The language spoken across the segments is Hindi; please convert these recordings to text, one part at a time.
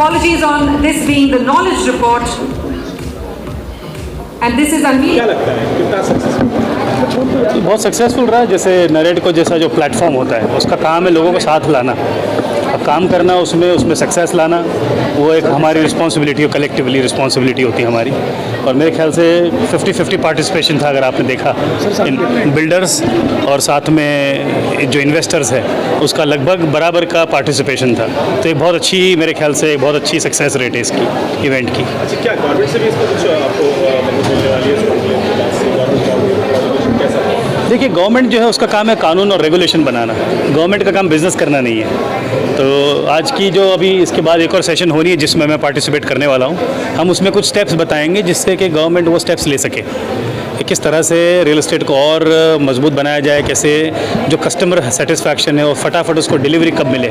apologies on this being the knowledge report. And this is Anvi. क्या लगता है कितना सक्सेसफुल? बहुत सक्सेसफुल रहा है। जैसे नरेटको जैसा जो प्लेटफॉर्म होता है उसका काम है लोगों को साथ लाना, अब काम करना, उसमें सक्सेस लाना, वो एक हमारी रिस्पॉन्सिबिलिटी, कलेक्टिवली रिस्पॉन्सिबिलिटी होती है हमारी। और मेरे ख्याल से 50-50 पार्टिसिपेशन था अगर आपने देखा इन बिल्डर्स और साथ में जो इन्वेस्टर्स है उसका लगभग बराबर का पार्टिसिपेशन था। तो एक बहुत अच्छी, मेरे ख्याल से एक बहुत अच्छी सक्सेस रेट है इसकी इवेंट की। अच्छा, क्या गवर्नमेंट से भी इसको कुछ आपको मिलने वाली है? देखिए, गवर्नमेंट जो है उसका काम है कानून और रेगुलेशन बनाना, गवर्नमेंट का काम बिजनेस करना नहीं है। तो आज की जो अभी इसके बाद एक और सेशन होनी है जिसमें मैं पार्टिसिपेट करने वाला हूँ, हम उसमें कुछ स्टेप्स बताएंगे जिससे कि गवर्नमेंट वो स्टेप्स ले सके, किस तरह से रियल एस्टेट को और मजबूत बनाया जाए, कैसे जो कस्टमर सेटिस्फैक्शन है वो फटाफट उसको डिलीवरी कब मिले।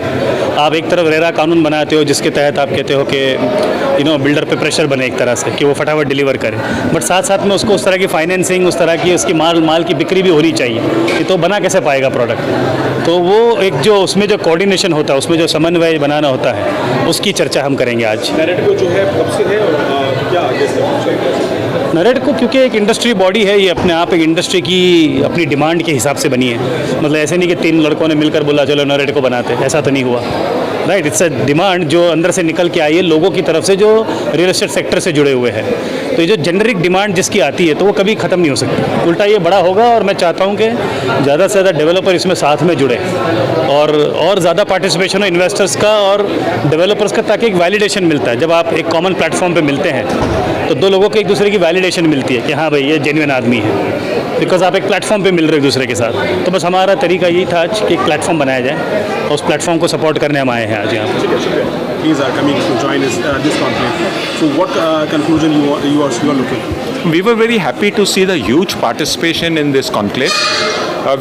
आप एक तरफ रेरा कानून बनाते हो जिसके तहत आप कहते हो कि बिल्डर पे प्रेशर बने एक तरह से कि वो फटाफट डिलीवर करे, बट साथ साथ में उसको उस तरह की फाइनेंसिंग, उस तरह की उसकी माल की बिक्री भी होनी चाहिए। तो बना कैसे पाएगा प्रोडक्ट? तो वो एक जो उसमें जो कोऑर्डिनेशन होता है, उसमें जो समन्वय बनाना होता है, उसकी चर्चा हम करेंगे आज। नरेटको जो है कब से है और क्या आगे से? नरेटको क्योंकि एक इंडस्ट्री बॉडी है, ये अपने आप एक इंडस्ट्री की अपनी डिमांड के हिसाब से बनी है। मतलब ऐसे नहीं कि 3 लड़कों ने मिलकर बोला चलो नरेटको बनाते, ऐसा तो नहीं हुआ। राइट, इट्स अ डिमांड जो अंदर से निकल के आई है लोगों की तरफ से जो रियल एस्टेट सेक्टर से जुड़े हुए हैं। तो ये जो जेनरिक डिमांड जिसकी आती है तो वो कभी ख़त्म नहीं हो सकती, उल्टा ये बड़ा होगा। और मैं चाहता हूँ कि ज़्यादा से ज़्यादा डेवलपर इसमें साथ में जुड़े और ज़्यादा पार्टिसिपेशन हो इन्वेस्टर्स का और डेवलपर्स का, ताकि एक वैलिडेशन मिलता है। जब आप एक कॉमन प्लेटफॉर्म पे मिलते हैं तो 2 लोगों को एक दूसरे की वैलिडेशन मिलती है कि हाँ भाई ये जेन्युइन आदमी है, बिकॉज आप एक प्लेटफॉर्म पे मिल रहे हो एक दूसरे के साथ। तो बस हमारा तरीका यही था आज कि एक प्लेटफॉर्म बनाया जाए और उस प्लेटफॉर्म को सपोर्ट करने हम आए हैं आज यहाँ पर। These are coming to join this conclave. So what conclusion you are looking? We were very happy to see the huge participation in this conclave.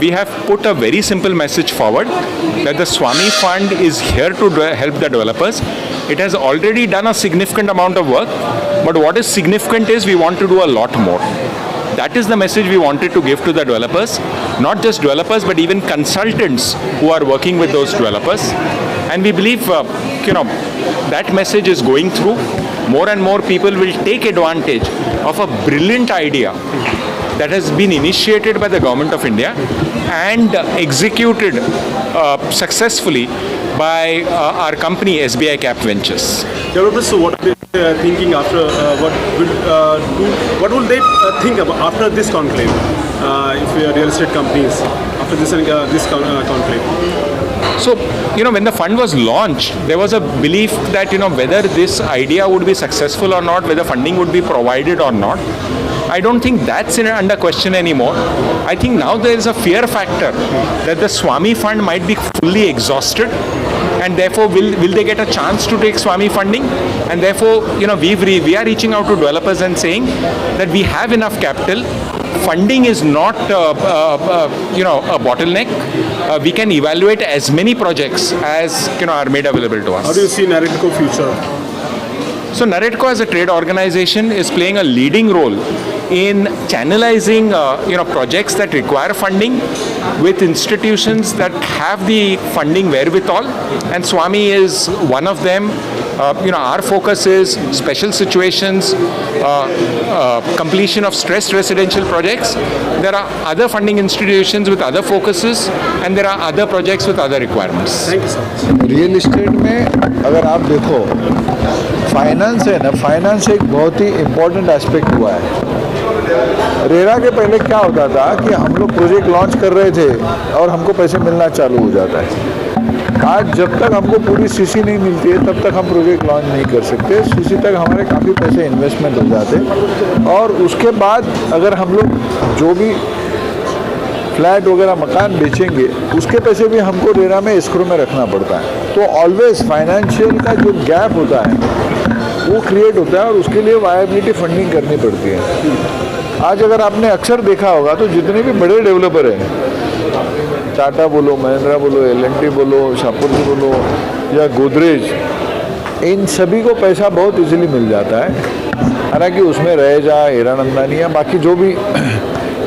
We have put a very simple message forward that the Swami Fund is here to help the developers. It has already done a significant amount of work, but what is significant is we want to do a lot more. That is the message we wanted to give to the developers, not just developers, but even consultants who are working with those developers. And we believe, that message is going through. More and more people will take advantage of a brilliant idea that has been initiated by the Government of India and executed successfully by our company SBI Cap Ventures. Developers, so what are they thinking after? What will they think about after this conclave? If we are real estate companies after this conclave. So, when the fund was launched, there was a belief that, whether this idea would be successful or not, whether funding would be provided or not. I don't think that's under question anymore. I think now there is a fear factor that the Swami Fund might be fully exhausted, and therefore will they get a chance to take Swami funding? And therefore, we are reaching out to developers and saying that we have enough capital. Funding is not a bottleneck. We can evaluate as many projects as are made available to us. How do you see Narateco future? So Narateco as a trade organization is playing a leading role in channelizing projects that require funding with institutions that have the funding wherewithal, and Swami is one of them. Our focus is special situations, completion of stressed residential projects. There are other funding institutions with other focuses, and there are other projects with other requirements. Thank you so much. Real estate में अगर आप देखो, फाइनेंस है ना, फाइनेंस एक बहुत ही इम्पोर्टेंट एस्पेक्ट हुआ है। रेरा के पहले क्या होता था कि हम लोग प्रोजेक्ट लॉन्च कर रहे थे और हमको पैसे मिलना चालू हो जाता है। आज जब तक हमको पूरी सीसी नहीं मिलती है तब तक हम प्रोजेक्ट लॉन्च नहीं कर सकते। सीसी तक हमारे काफ़ी पैसे इन्वेस्टमेंट हो जाते, और उसके बाद अगर हम लोग जो भी फ्लैट वगैरह मकान बेचेंगे उसके पैसे भी हमको रेरा में एस्क्रो में रखना पड़ता है। तो ऑलवेज फाइनेंशियल का जो गैप होता है वो क्रिएट होता है, और उसके लिए वायबिलिटी फंडिंग करनी पड़ती है। आज अगर आपने अक्सर देखा होगा तो जितने भी बड़े डेवलपर हैं, टाटा बोलो, महिंद्रा बोलो, L&T बोलो, शाहपुर बोलो या गोदरेज, इन सभी को पैसा बहुत इजीली मिल जाता है। हालांकि उसमें रहेजा, हीरानंदानी या बाकी जो भी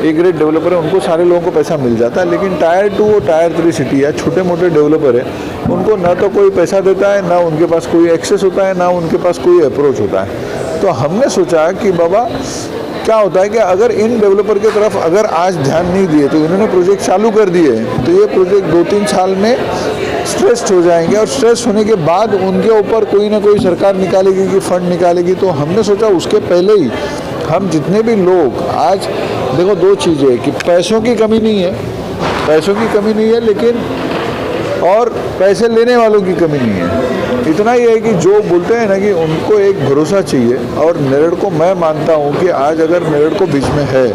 ए ग्रेड डेवलपर है, उनको सारे लोगों को पैसा मिल जाता है। लेकिन टायर 2 और टायर 3 सिटी है, छोटे मोटे डेवलपर है, उनको ना तो कोई पैसा देता है, ना उनके पास कोई एक्सेस होता है, ना उनके पास कोई अप्रोच होता है। तो हमने सोचा कि बाबा क्या होता है कि अगर इन डेवलपर की तरफ अगर आज ध्यान नहीं दिए तो इन्होंने प्रोजेक्ट चालू कर दिए तो ये प्रोजेक्ट 2-3 साल में स्ट्रेस्ड हो जाएंगे, और स्ट्रेस होने के बाद उनके ऊपर कोई ना कोई सरकार निकालेगी कि फंड निकालेगी। तो हमने सोचा उसके पहले ही हम जितने भी लोग आज देखो, 2 चीज़ें हैं कि पैसों की कमी नहीं है, पैसों की कमी नहीं है, लेकिन और पैसे लेने वालों की कमी नहीं है। इतना ही है कि जो बोलते हैं ना कि उनको एक भरोसा चाहिए, और नेरेड को मैं मानता हूँ कि आज अगर नेरेड को बीच में है,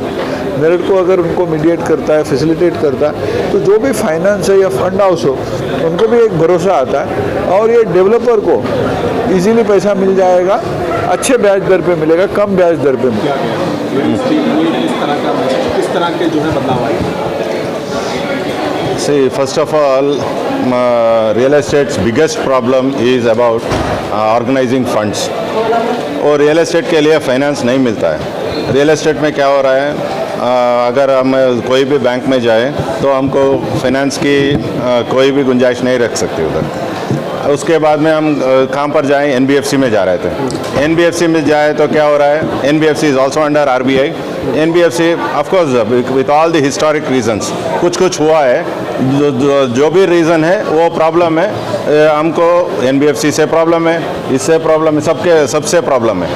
नेरेड को अगर उनको मीडिएट करता है, फैसिलिटेट करता है, तो जो भी फाइनेंस है या फंड हाउस हो उनको भी एक भरोसा आता है, और ये डेवलपर को इजीली पैसा मिल जाएगा, अच्छे ब्याज दर पे मिलेगा, कम ब्याज दर पे मिलेगा। किस तरह के जो है बदलाव आए? See, first of all, real estate's biggest problem is about organizing funds. और रियल एस्टेट के लिए फाइनेंस नहीं मिलता है। रियल एस्टेट में क्या हो रहा है, अगर हम कोई भी बैंक में जाए तो हमको फाइनेंस की कोई भी गुंजाइश नहीं रख सकते उधर। उसके बाद में हम कहाँ पर जाएं, एनबीएफसी में जा रहे थे। एनबीएफसी में जाए तो क्या हो रहा है, NBFC is also under RBI. NBFC of course with all the historic reasons कुछ हुआ है, जो भी रीज़न है वो प्रॉब्लम है, हमको एनबीएफसी से प्रॉब्लम है, इससे प्रॉब्लम है, सबसे प्रॉब्लम है।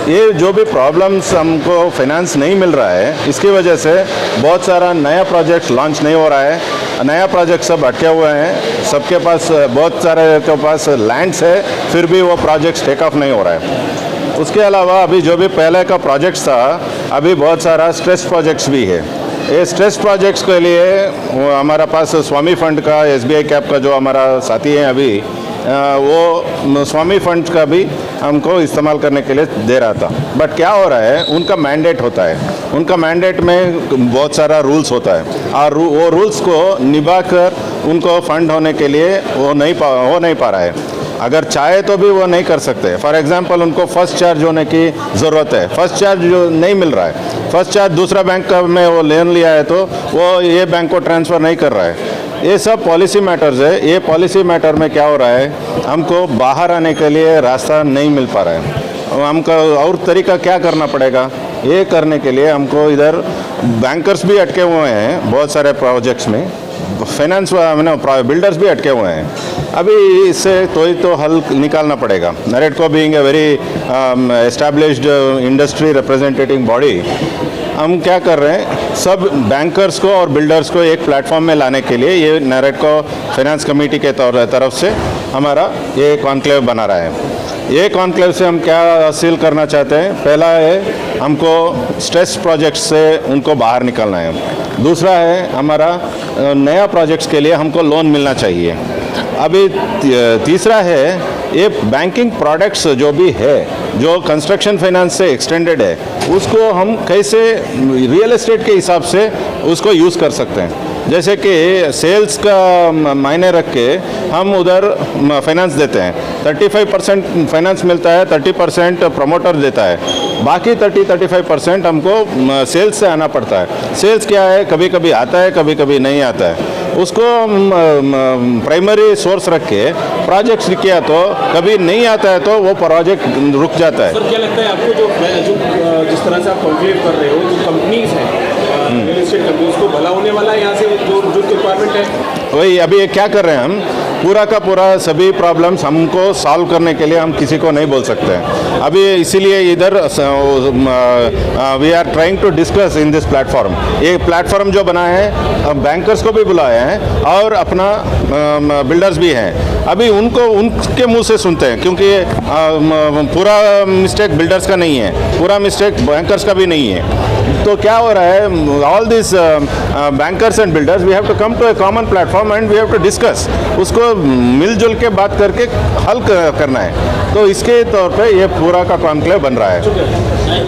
ये जो भी प्रॉब्लम्स हमको फाइनेंस नहीं मिल रहा है, इसकी वजह से बहुत सारा नया प्रोजेक्ट लॉन्च नहीं हो रहा है, नया प्रोजेक्ट सब अटके हुए हैं। सबके पास बहुत सारे के पास लैंड्स है, फिर भी वो प्रोजेक्ट्स टेक ऑफ नहीं हो रहा है। उसके अलावा अभी जो भी पहले का प्रोजेक्ट्स था, अभी बहुत सारा स्ट्रेस प्रोजेक्ट्स भी है। ये स्ट्रेस प्रोजेक्ट्स के लिए हमारा पास स्वामी फंड का, एसबीआई कैप का जो हमारा साथी है अभी, वो स्वामी फंड का भी हमको इस्तेमाल करने के लिए दे रहा था। बट क्या हो रहा है, उनका मैंडेट होता है, उनका मैंडेट में बहुत सारा रूल्स होता है, और वो रूल्स को निभाकर उनको फंड होने के लिए वो नहीं पा रहा है। अगर चाहे तो भी वो नहीं कर सकते। फॉर एग्जांपल उनको फर्स्ट चार्ज होने की ज़रूरत है, फर्स्ट चार्ज जो नहीं मिल रहा है, फर्स्ट चार्ज दूसरा बैंक में वो लोन लिया है तो वो ये बैंक को ट्रांसफ़र नहीं कर रहा है। ये सब पॉलिसी मैटर्स है। ये पॉलिसी मैटर में क्या हो रहा है, हमको बाहर आने के लिए रास्ता नहीं मिल पा रहा है। हमको और तरीका क्या करना पड़ेगा, ये करने के लिए हमको इधर बैंकर्स भी अटके हुए हैं बहुत सारे प्रोजेक्ट्स में, फाइनेंस बिल्डर्स भी अटके हुए हैं। अभी इससे तो हल निकालना पड़ेगा। NAREDCO being a very established industry representative body, हम क्या कर रहे हैं, सब बैंकर्स को और बिल्डर्स को एक प्लेटफॉर्म में लाने के लिए ये नरेडको फाइनेंस कमेटी के तरफ से हमारा ये कॉन्क्लेव बना रहा है। ये कॉन्क्लेव से हम क्या हासिल करना चाहते हैं, पहला है हमको स्ट्रेस प्रोजेक्ट्स से उनको बाहर निकलना है। दूसरा है हमारा नया प्रोजेक्ट्स के लिए हमको लोन मिलना चाहिए। अभी तीसरा है ये बैंकिंग प्रोडक्ट्स जो भी है, जो कंस्ट्रक्शन फाइनेंस से एक्सटेंडेड है, उसको हम कैसे रियल एस्टेट के हिसाब से उसको यूज़ कर सकते हैं। जैसे कि सेल्स का मायने रख के हम उधर फाइनेंस देते हैं, 35% फाइनेंस मिलता है, 30% प्रमोटर देता है, बाकी 30-35% हमको सेल्स से आना पड़ता है। सेल्स क्या है, कभी कभी आता है, कभी कभी नहीं आता है। उसको प्राइमरी सोर्स रख के प्रोजेक्ट्स किया तो कभी नहीं आता है तो वो प्रोजेक्ट रुक जाता है। सर क्या लगता है आपको, जो जिस तरह से आप कॉन्क्लेव कर रहे हो, जो कंपनीज हैं रियल एस्टेट कंपनीज को भला होने वाला है यहाँ से जो रिक्वायरमेंट है, वही अभी क्या कर रहे हैं हम, पूरा का पूरा सभी प्रॉब्लम्स हमको सॉल्व करने के लिए हम किसी को नहीं बोल सकते हैं अभी, इसीलिए इधर we are trying to discuss in this platform. ये प्लेटफॉर्म जो बना है, बैंकर्स को भी बुलाया है और अपना बिल्डर्स भी हैं। अभी उनके मुंह से सुनते हैं, क्योंकि पूरा मिस्टेक बिल्डर्स का नहीं है, पूरा मिस्टेक बैंकर्स का भी नहीं है। तो क्या हो रहा है, all this bankers and builders we have to come to a common platform and we have to discuss, उसको मिलजुल के बात करके हल करना है। तो इसके तौर पे ये पूरा का कॉन्क्लेव बन रहा है।